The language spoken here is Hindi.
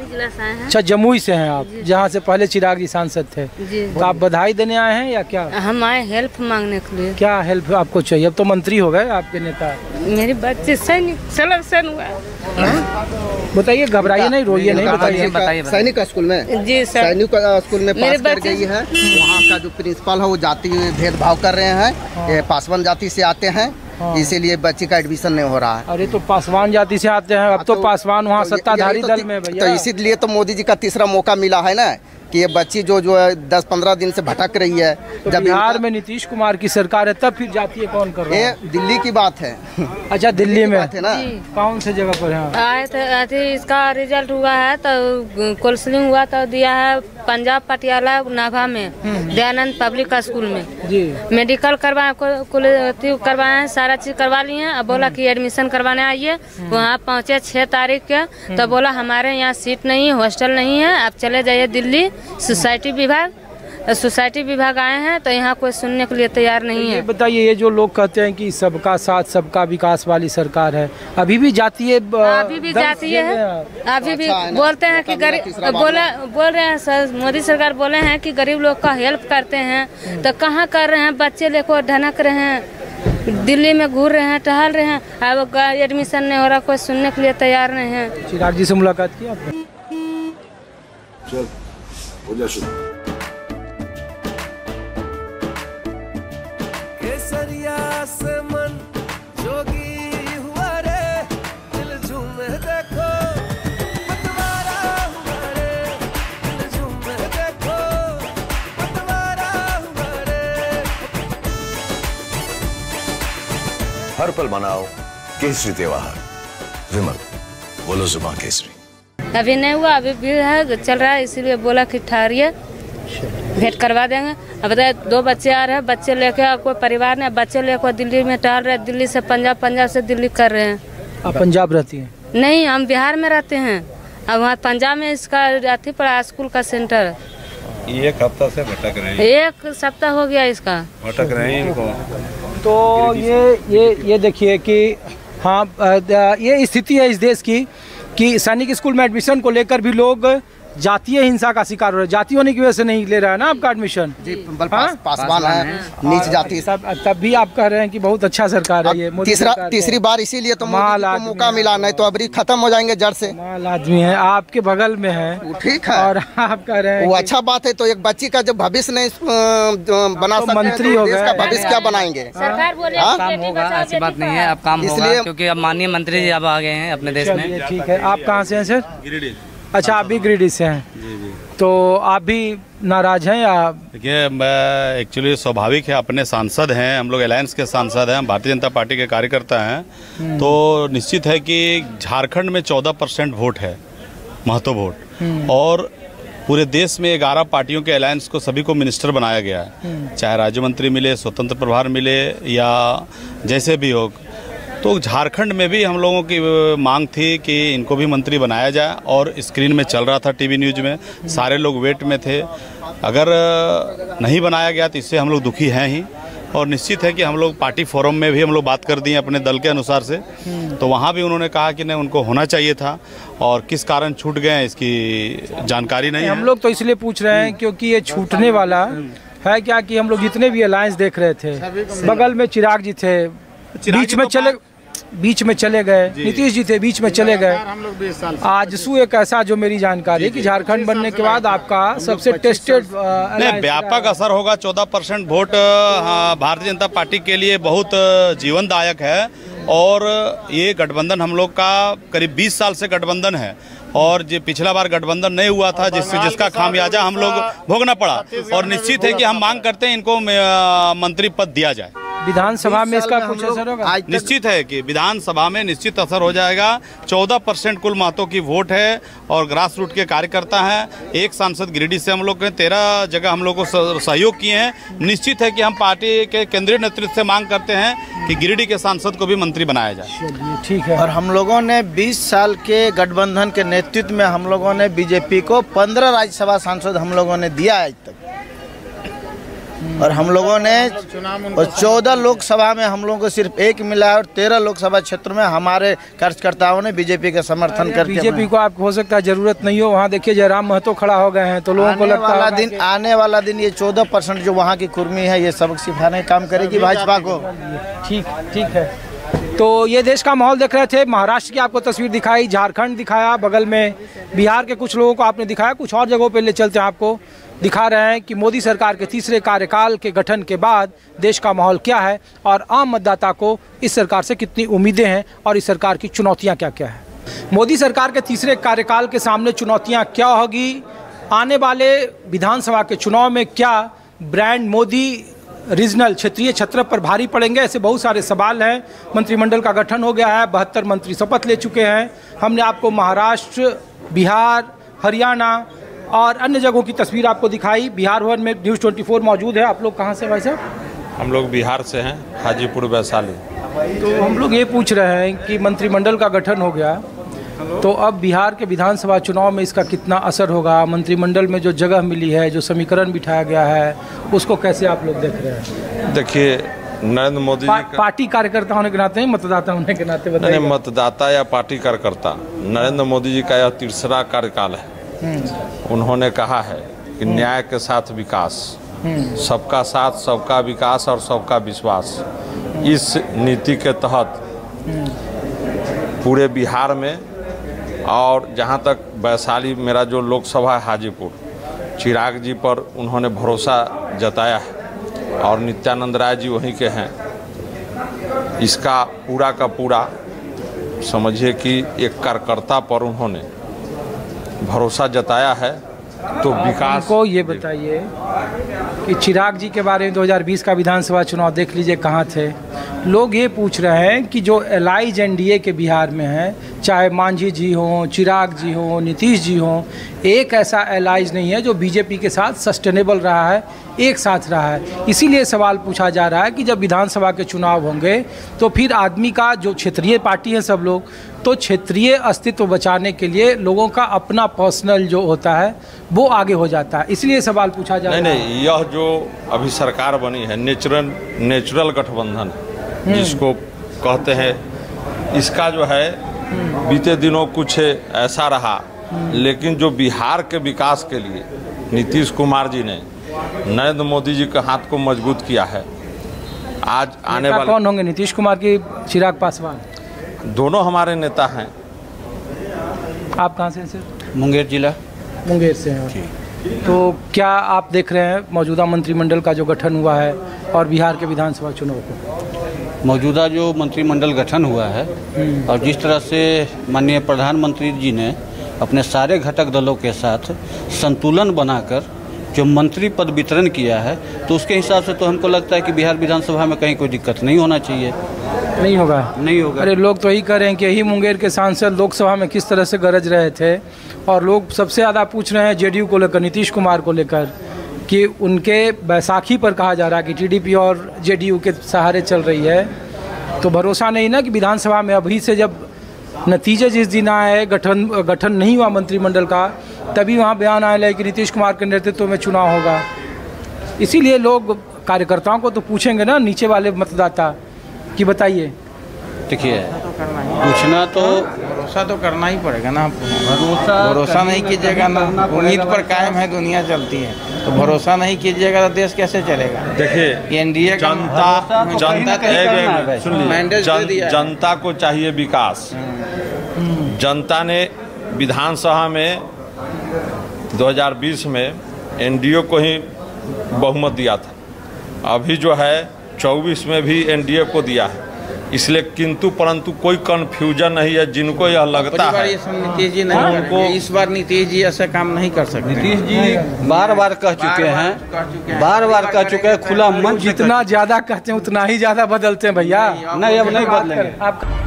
जिला से हैं। अच्छा, जमुई से हैं आप, जहाँ से पहले चिराग जी सांसद थे जी। तो आप बधाई देने आए हैं या क्या? हम आए हेल्प मांगने के लिए। क्या हेल्प आपको चाहिए? अब तो मंत्री हो गए आपके नेता। मेरे बच्चे सैनिक सिलेक्शन हुआ। बताइए, घबराइए नहीं, रोइए नहीं, बताइए। सैनिक स्कूल में जी सर, सैनिक स्कूल में पास कर गई है। वहाँ का जो प्रिंसिपल है वो जाति भेदभाव कर रहे हैं। ये पासवान जाति से आते हैं, इसीलिए बच्ची का एडमिशन नहीं हो रहा है। अरे तो पासवान जाति से आते हैं, अब तो पासवान वहाँ सत्ताधारी दल में भैया। तो इसीलिए तो मोदी जी का तीसरा मौका मिला है ना, कि ये बच्ची जो 10-15 दिन से भटक रही है। तो जब बिहार में नीतीश कुमार की सरकार है तब फिर जातीय कौन कर रहा है? ये दिल्ली की बात है। अच्छा, दिल्ली में है ना? कौन से जगह पर है? आए थे, इसका रिजल्ट हुआ है तो काउंसलिंग हुआ तो दिया है पंजाब पटियाला नाभा में दयानंद पब्लिक स्कूल में जी। मेडिकल करवाए हैं, सारा चीज करवा लिए हैं। अब बोला कि एडमिशन करवाने आइए। वहाँ पहुँचे 6 तारीख के, तो बोला हमारे यहाँ सीट नहीं है, हॉस्टल नहीं है, आप चले जाइए दिल्ली सोसाइटी विभाग आए हैं, तो यहाँ कोई सुनने के लिए तैयार नहीं है। बताइए, ये जो लोग कहते हैं कि सबका साथ सबका विकास वाली सरकार है, अभी भी जातीय है, अभी भी बोलते हैं कि गरीब बोल रहे हैं सर, मोदी सरकार बोले हैं कि गरीब लोग का हेल्प करते हैं, तो कहाँ कर रहे हैं? बच्चे लेकर ढनक रहे हैं, दिल्ली में घूर रहे हैं, टहल रहे हैं, अब एडमिशन नहीं हो रहा, कोई सुनने के लिए तैयार नहीं है। चिराग जी से मुलाकात की आपने? केसरिया से मन जोगी हुआ रे, दिल झूमे देखो पतवारा हुआ रे, दिल झूमे देखो पतवारा हुआ रे। हर पल मनाओ केसरी त्योहार। विमल, बोलो जुबान केसरी। अभी नहीं हुआ, अभी भी है, चल रहा है, इसीलिए बोला कि ठहरिए, भेंट करवा देंगे। अब बताए 2 बच्चे आ रहे हैं, बच्चे लेके कोई परिवार ने बच्चे लेकर दिल्ली में टहल रहे, दिल्ली से पंजाब, पंजाब से दिल्ली कर रहे हैं। आप पंजाब रहती हैं? नहीं, हम बिहार में रहते हैं। अब वहाँ पंजाब में इसका अथी पड़ा स्कूल का सेंटर। 1 हफ्ता से भटक रहे हैं। 1 सप्ताह हो गया इसका भटक रहे हैं इनको। तो ये देखिए कि हाँ, ये स्थिति है इस देश की कि सैनिक स्कूल में एडमिशन को लेकर भी लोग जातीय हिंसा का शिकार हो रहे हैं। जाति होने की वजह से नहीं ले रहा है ना आपका एडमिशन जी। पासवान है, नीच जाति। तब भी आप कह रहे हैं कि बहुत अच्छा सरकार है ये। तीसरी बार इसीलिए तो मोदी को मौका मिला, नहीं तो अभी खत्म हो जाएंगे जड़ से। माल आदमी है, आपके बगल में है, ठीक है, और आप कह रहे हैं वो अच्छा बात है। तो एक बच्ची का जब भविष्य नहीं बना सकते, मंत्री हो गए, भविष्य क्या बनाएंगे? सरकार बोले काम होगा, ऐसी बात नहीं है, अब काम होगा, क्योंकि अब माननीय मंत्री जी अब आ गए हैं अपने देश में। ठीक है, आप कहाँ से हैं सर? गिरिडीह। अच्छा, आप भी गिरिडीह से हैं? जी। तो आप भी नाराज हैं या? देखिए, मैं एक्चुअली स्वाभाविक है, अपने सांसद हैं, हम लोग अलायंस के सांसद हैं, भारतीय जनता पार्टी के कार्यकर्ता हैं, तो निश्चित है कि झारखंड में 14% वोट है, महत्व वोट, और पूरे देश में 11 पार्टियों के अलायंस को सभी को मिनिस्टर बनाया गया है, चाहे राज्य मंत्री मिले, स्वतंत्र प्रभार मिले या जैसे भी हो। तो झारखंड में भी हम लोगों की मांग थी कि इनको भी मंत्री बनाया जाए, और स्क्रीन में चल रहा था टीवी न्यूज़ में, सारे लोग वेट में थे। अगर नहीं बनाया गया तो इससे हम लोग दुखी हैं ही, और निश्चित है कि हम लोग पार्टी फोरम में भी हम लोग बात कर दिए अपने दल के अनुसार से, तो वहाँ भी उन्होंने कहा कि नहीं, उनको होना चाहिए था, और किस कारण छूट गए इसकी जानकारी नहीं है। हम लोग तो इसलिए पूछ रहे हैं क्योंकि ये छूटने वाला है क्या, कि हम लोग जितने भी अलायंस देख रहे थे, बगल में चिराग जी थे, बीच में चले गए, नीतीश जी थे, बीच में चले गए, आजसू एक ऐसा, जो मेरी जानकारी है कि झारखंड बनने के बाद आपका सबसे टेस्टेड व्यापक असर होगा। 14% वोट भारतीय जनता पार्टी के लिए बहुत जीवनदायक है, और ये गठबंधन हम लोग का करीब 20 साल से गठबंधन है, और जो पिछला बार गठबंधन नहीं हुआ था, जिसका खामियाजा हम लोग भोगना पड़ा, और निश्चित है कि हम मांग करते हैं इनको मंत्री पद दिया जाए। विधानसभा में इसका कुछ असर होगा? निश्चित है कि विधानसभा में निश्चित असर हो जाएगा। 14% कुल महत्व की वोट है, और ग्रास रूट के कार्यकर्ता हैं। एक सांसद गिरिडीह से हम लोग 13 जगह हम लोग को सहयोग किए हैं। निश्चित है कि हम पार्टी के केंद्रीय नेतृत्व से मांग करते हैं कि गिरिडीह के सांसद को भी मंत्री बनाया जाए। ठीक है। और हम लोगों ने 20 साल के गठबंधन के नेतृत्व में हम लोगों ने बीजेपी को 15 राज्यसभा सांसद हम लोगों ने दिया आज तक। और हम लोगों ने 14 लोकसभा में हम लोगों को सिर्फ 1 मिला है और 13 लोकसभा क्षेत्र में हमारे कार्यकर्ताओं ने बीजेपी का समर्थन करके। बीजेपी को आप हो सकता है जरूरत नहीं हो, वहाँ देखिए जयराम महतो खड़ा हो गए हैं, तो लोगों को लगता है आने वाला दिन ये 14% जो वहाँ की कुर्मी है ये सबक सिखाने का काम करेगी भाजपा को। ठीक है। तो ये देश का माहौल देख रहे थे। महाराष्ट्र की आपको तस्वीर दिखाई, झारखंड दिखाया, बगल में बिहार के कुछ लोगों को आपने दिखाया, कुछ और जगहों पे ले चलते हैं आपको दिखा रहे हैं कि मोदी सरकार के तीसरे कार्यकाल के गठन के बाद देश का माहौल क्या है और आम मतदाता को इस सरकार से कितनी उम्मीदें हैं और इस सरकार की चुनौतियां क्या क्या है। मोदी सरकार के तीसरे कार्यकाल के सामने चुनौतियां क्या होगी, आने वाले विधानसभा के चुनाव में क्या ब्रांड मोदी रीजनल क्षेत्रीय छत्र पर भारी पड़ेंगे, ऐसे बहुत सारे सवाल हैं। मंत्रिमंडल का गठन हो गया है, 72 मंत्री शपथ ले चुके हैं। हमने आपको महाराष्ट्र, बिहार, हरियाणा और अन्य जगहों की तस्वीर आपको दिखाई। बिहार भवन में न्यूज़ 24 मौजूद है। आप लोग कहाँ से भाई साहब? हम लोग बिहार से हैं, हाजीपुर वैशाली। तो हम लोग ये पूछ रहे हैं कि मंत्रिमंडल का गठन हो गया, तो अब बिहार के विधानसभा चुनाव में इसका कितना असर होगा? मंत्रिमंडल में जो जगह मिली है, जो समीकरण बिठाया गया है, उसको कैसे आप लोग देख रहे हैं? देखिए, नरेंद्र मोदी जी पार्टी कार्यकर्ता होने के नाते, मतदाता होने के नाते बताइए। नहीं, मतदाता या पार्टी कार्यकर्ता, नरेंद्र मोदी जी का यह तीसरा कार्यकाल है। उन्होंने कहा है कि न्याय के साथ विकास, सबका साथ, सबका विकास और सबका विश्वास, इस नीति के तहत पूरे बिहार में और जहाँ तक वैशाली मेरा जो लोकसभा है हाजीपुर, चिराग जी पर उन्होंने भरोसा जताया है और नित्यानंद राय जी वहीं के हैं। इसका पूरा का पूरा समझिए कि एक कार्यकर्ता पर उन्होंने भरोसा जताया है, तो विकास को ये बताइए कि चिराग जी के बारे में 2020 का विधानसभा चुनाव देख लीजिए कहाँ थे। लोग ये पूछ रहे हैं कि जो एलाइज एनडीए के बिहार में है, चाहे मांझी जी हों, चिराग जी हों, नीतीश जी हों, एक ऐसा एलाइज नहीं है जो बीजेपी के साथ सस्टेनेबल रहा है, एक साथ रहा है। इसीलिए सवाल पूछा जा रहा है कि जब विधानसभा के चुनाव होंगे तो फिर आदमी का जो क्षेत्रीय पार्टी है सब लोग, तो क्षेत्रीय अस्तित्व बचाने के लिए लोगों का अपना पर्सनल जो होता है वो आगे हो जाता है। इसलिए सवाल पूछा जा रहा है। नहीं, यह जो अभी सरकार बनी है नेचुरल गठबंधन जिसको कहते हैं, इसका जो है बीते दिनों कुछ ऐसा रहा, लेकिन जो बिहार के विकास के लिए नीतीश कुमार जी ने नरेंद्र मोदी जी के हाथ को मजबूत किया है। आज आने वाले कौन होंगे, नीतीश कुमार की चिराग पासवान? दोनों हमारे नेता हैं। आप कहाँ से हैं सर? मुंगेर जिला। मुंगेर से हैं। तो क्या आप देख रहे हैं मौजूदा मंत्रिमंडल का जो गठन हुआ है और बिहार के विधानसभा चुनाव को? मौजूदा जो मंत्रिमंडल गठन हुआ है और जिस तरह से माननीय प्रधानमंत्री जी ने अपने सारे घटक दलों के साथ संतुलन बनाकर जो मंत्री पद वितरण किया है, तो उसके हिसाब से तो हमको लगता है कि बिहार विधानसभा में कहीं कोई दिक्कत नहीं होना चाहिए। नहीं होगा। अरे लोग तो यही कह रहे हैं कि यही मुंगेर के सांसद लोकसभा में किस तरह से गरज रहे थे, और लोग सबसे ज़्यादा पूछ रहे हैं जेडीयू को लेकर, नीतीश कुमार को लेकर, कि उनके बैसाखी पर कहा जा रहा है कि टीडीपी और जेडीयू के सहारे चल रही है। तो भरोसा नहीं ना कि विधानसभा में अभी से जब नतीजे जिस दिन आए, गठन नहीं हुआ मंत्रिमंडल का, तभी वहाँ बयान आया कि नीतीश कुमार के नेतृत्व में चुनाव होगा। इसीलिए लोग कार्यकर्ताओं को तो पूछेंगे ना, नीचे वाले मतदाता, कि बताइए। देखिए, पूछना तो भरोसा तो करना ही पड़ेगा ना। भरोसा नहीं कीजिएगा ना, उम्मीद पर कायम है दुनिया चलती है, तो भरोसा नहीं कीजिएगा तो देश कैसे चलेगा? देखिए, एनडीए जनता को चाहिए विकास। जनता ने विधानसभा में 2020 में एनडीए को ही बहुमत दिया था, अभी जो है 24 में भी एनडीए को दिया है। इसलिए किंतु परंतु कोई कंफ्यूजन नहीं है। जिनको यह लगता है नीतीश जी नहीं उनको, इस बार नीतीश जी ऐसा काम नहीं कर सकते। नीतीश जी बार कह चुके हैं, बार कह चुके हैं, खुला मन। जितना ज़्यादा कहते हैं उतना ही ज़्यादा बदलते हैं भैया। नहीं, अब नहीं बदलेंगे।